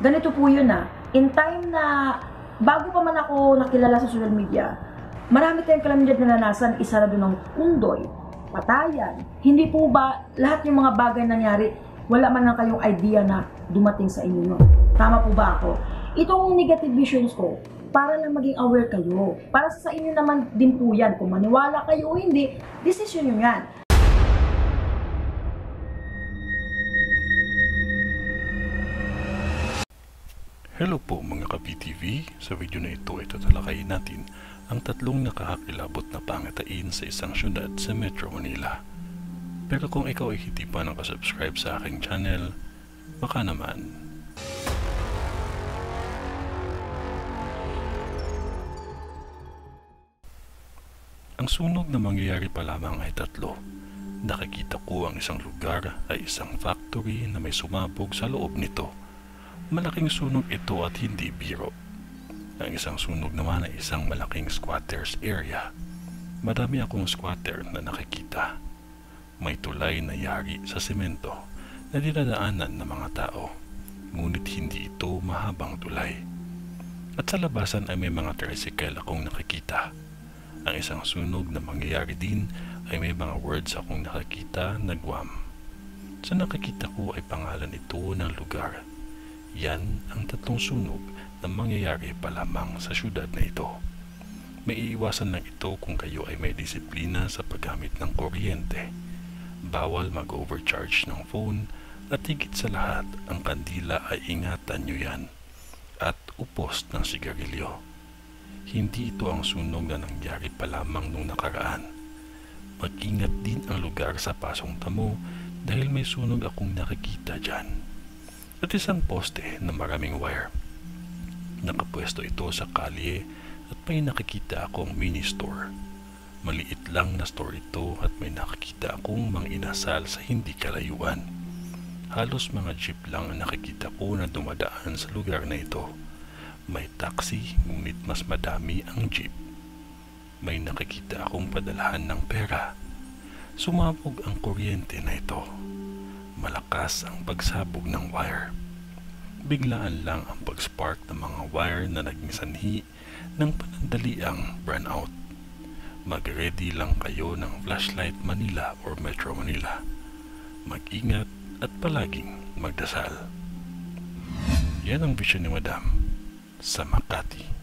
Ganito po yun in time na bago pa man ako nakilala sa social media, marami tayong kalamidad na naranasan, isa na doon ng undoy, patayan. Hindi po ba lahat yung mga bagay nangyari, wala man lang kayong idea na dumating sa inyo? Tama po ba ako? Itong negative visions ko, para lang maging aware kayo. Para sa inyo naman din po yan. Kung maniwala kayo o hindi, decision nyo yan. Hello po mga ka-PTV, sa video na ito ay tatalakayin natin ang tatlong nakakakilabot na pangitain sa isang syudad sa Metro Manila. Pero kung ikaw ay hindi pa nakasubscribe sa aking channel, baka naman. Ang sunog na mangyayari pa lamang ay tatlo. Nakikita ko ang isang lugar ay isang factory na may sumabog sa loob nito. Malaking sunog ito at hindi biro. Ang isang sunog naman ay isang malaking squatters area. Marami akong squatter na nakikita. May tulay na yari sa semento na dinadaanan ng mga tao. Ngunit hindi ito mahabang tulay. At sa labasan ay may mga tricycle akong nakikita. Ang isang sunog na mangyayari din ay may mga words akong nakikita na Guam. Sa nakikita ko ay pangalan ito ng lugar. Yan ang tatlong sunog na mangyayari pa lamang sa syudad na ito. May iiwasan lang ito kung kayo ay may disiplina sa paggamit ng kuryente. Bawal mag-overcharge ng phone at higit sa lahat ang kandila ay ingatan nyo yan. At upos ng sigarilyo. Hindi ito ang sunog na nangyari pa lamang nung nakaraan. Mag-ingat din ang lugar sa pasong damo dahil may sunog akong nakikita dyan. At isang poste na maraming wire. Nakapwesto ito sa kalye at may nakikita akong mini store. Maliit lang na store ito at may nakikita akong mga inasal sa hindi kalayuan. Halos mga jeep lang ang nakikita ko na dumadaan sa lugar na ito. May taxi ngunit mas madami ang jeep. May nakikita akong padalahan ng pera. Sumabog ang kuryente na ito. Malakas ang pagsabog ng wire. Biglaan lang ang pag-spark ng mga wire na naging sanhi ng panandaliang brownout. Mag-ready lang kayo ng Flashlight Manila or Metro Manila. Mag-ingat at palaging magdasal. Yan ang vision ni Madam sa Makati.